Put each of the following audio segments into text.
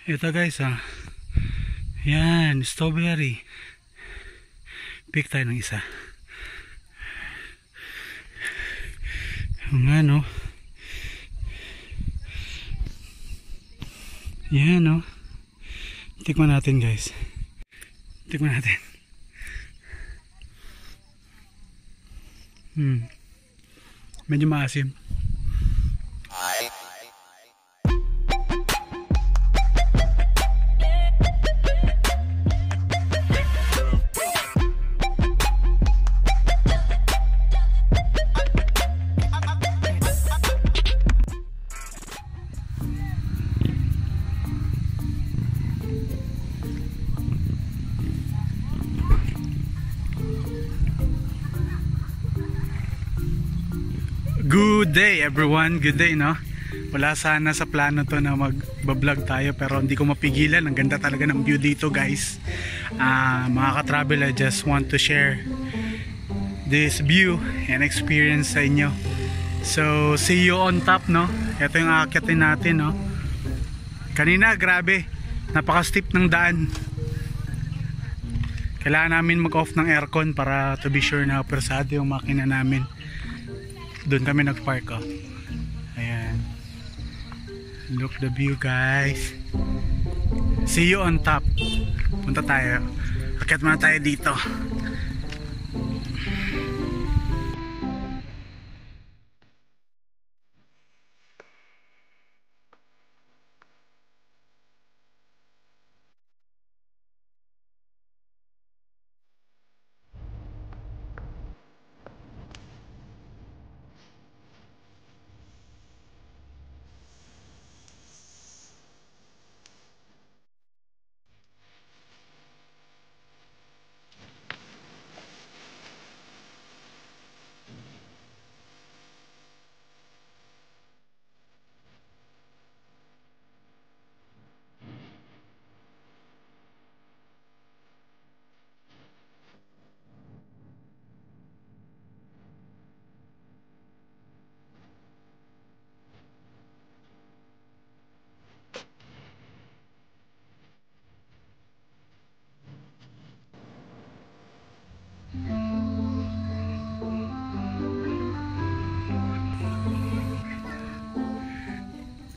Ito guys yan, strawberry. Pick tayo ng isa. Nga no. Yan no. Tikman natin guys. Tikman natin. Medyo maasim. Good day everyone, good day no. Wala sana sa plano to na mag-vlog tayo pero hindi ko mapigilan. Ang ganda talaga ng view dito guys. Mga ka-travel, I just want to share this view and experience sa inyo. So see you on top no. Ito yung aakyatin natin no. Kanina grabe, napaka-steep ng daan. Kailangan namin mag-off ng aircon para to be sure na persado yung makina namin. Doon kami nag-park Ayan. Look the view guys. See you on top. Punta tayo. Akyat muna tayo dito.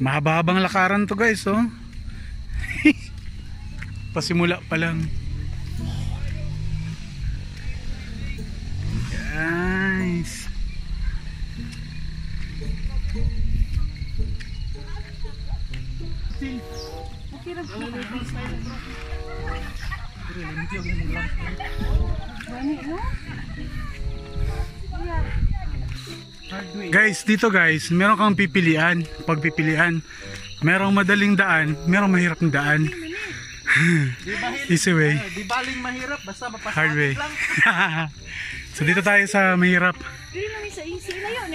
Mahaba-habang lakaran to guys Pasimula pa lang guys. Guys, dito guys, meron kang pipilian. Pagpipilian, merong madaling daan, merong mahirap ng daan. Easy way. Di baling mahirap, basta mapasakit hard way lang. So dito tayo sa mahirap. Dili lang sa easy na yun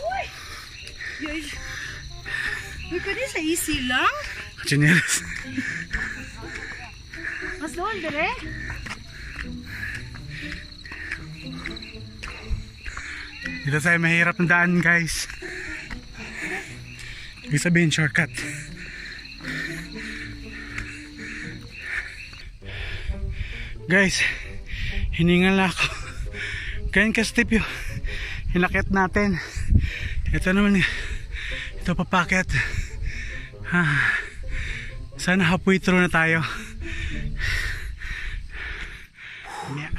Uy! Uy, kadi sa easy lang? Chinelas. Mas doon, dire? Dito tayo mahirap ng daan guys. Ibig sabihin shortcut. Guys, hiningal na ako. Ganyan ka steep yung hinakit natin. Ito naman, ito papakyat. Sana halfway through na tayo. Yeah.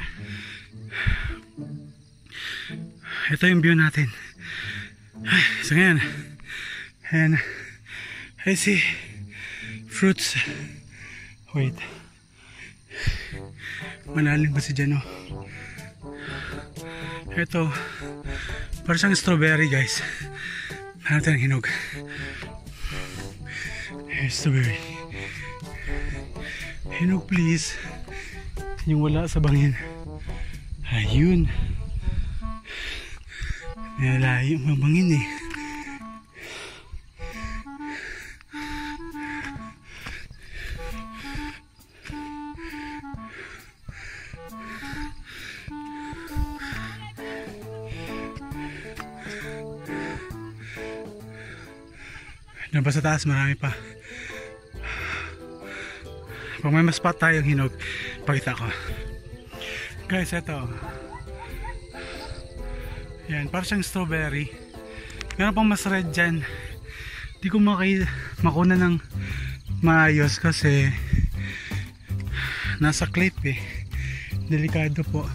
Ito yung view natin. So ngayon, and I see fruits. Wait, malalim ba si dyan Ito, parang siyang strawberry guys. Natin ang hinog. Strawberry. Hinog please. Yung wala sa bangin. Ayun. Nalayo yung bangin Doon pa sa taas marami pa. Pag may mas spot tayong hinog, pakita ko. Guys, eto. Yan, parang siyang strawberry. Meron pang mas red dyan. Di ko makuna ng maayos kasi nasa clip eh. Delikado po.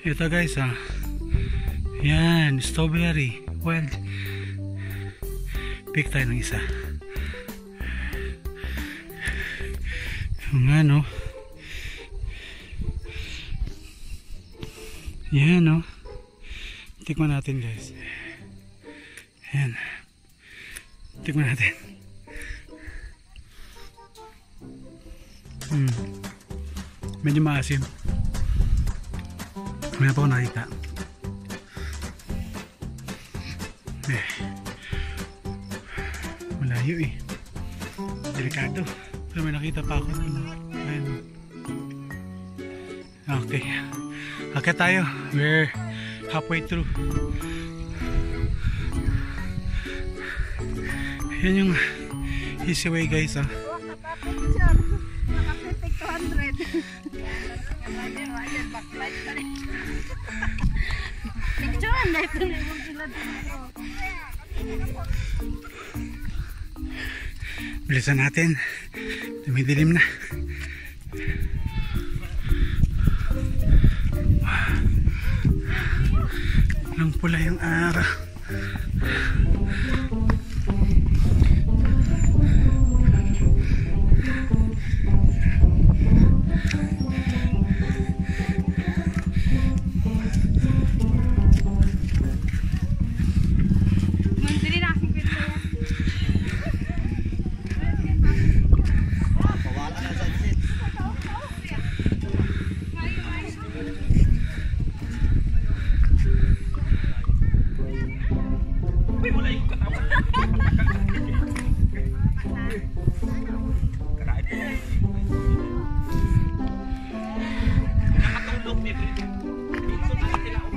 Ito guys ah. Yan, strawberry. Well, pick tayo ng isa. Yung ano. Yan no. Tikman natin guys. Yan. Tikman natin. Medyo maasim. May na pa ako nakita. Malayo eh. Delikado. Pero may nakita pa ako. Ayan. Okay. Okay tayo. We're halfway through. Yan yung easy way guys ah. Naka-picture. Naka-200. Picturean na ito na yung sila dito. Bilisan natin. Dumidilim na. Walang pula yung araw.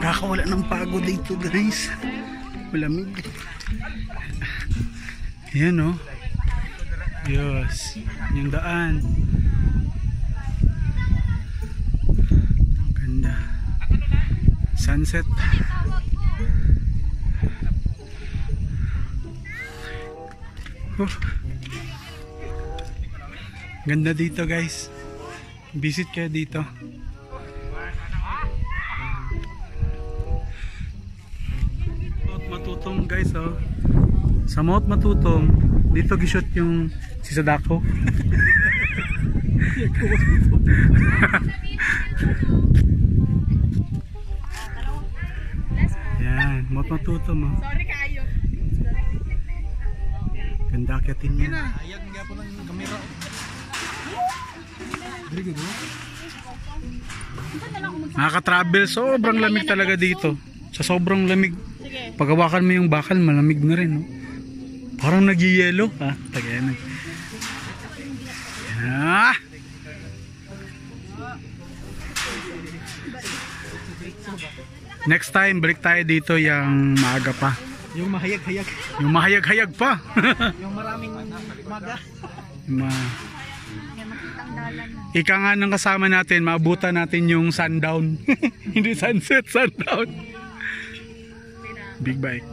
Kakawala ng pagod dito guys. Malamig. Yan o. Yes. Yung daan. Ganda. Sunset. Oh. Ganda dito guys. Visit kayo dito. Matutong guys oh. Sa Mount Matutong dito gishoot yung si Sadako. Yan, Mount Matutong oh. Sorry kayo. Ganda akyatin niya. Ayag nga po ng kamera. Very good. Mga ka-travel, sobrang lamig talaga dito. Sa sobrang lamig. Paghawakan mo yung bakal, malamig na rin. No? Parang nag-yellow. Tagayan. Ah! Next time, balik tayo dito yung maaga pa. Yung mahayag-hayag. Yung mahayag-hayag pa. Yung maraming maga. Ika nga ng kasama natin, maabutan natin yung sundown. Hindi sunset, sundown. Big bike.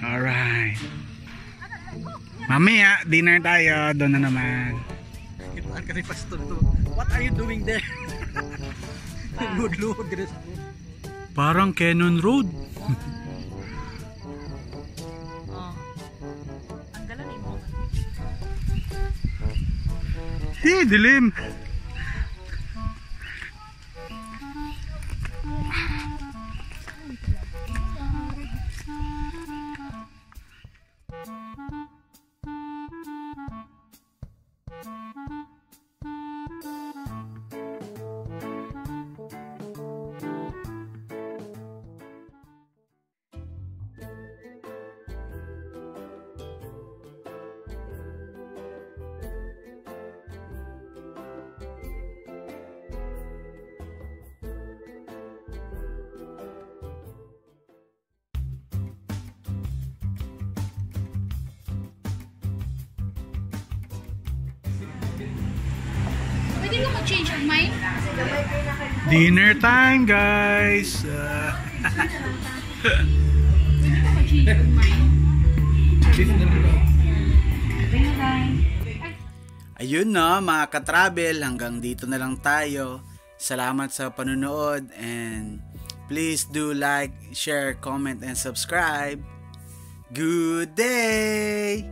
Alright. Mamaya, dinner tayo. Doon na naman. Kitaan ka ni Pastor to. What are you doing there? Load. Parang Cannon Road. Dilim. Pwede ko mag-change of mind? Dinner time, guys. Mag-change of mind. Ayun no, mga ka-travel, hanggang dito na lang tayo. Salamat sa panunood and please do like, share, comment, and subscribe. Good day!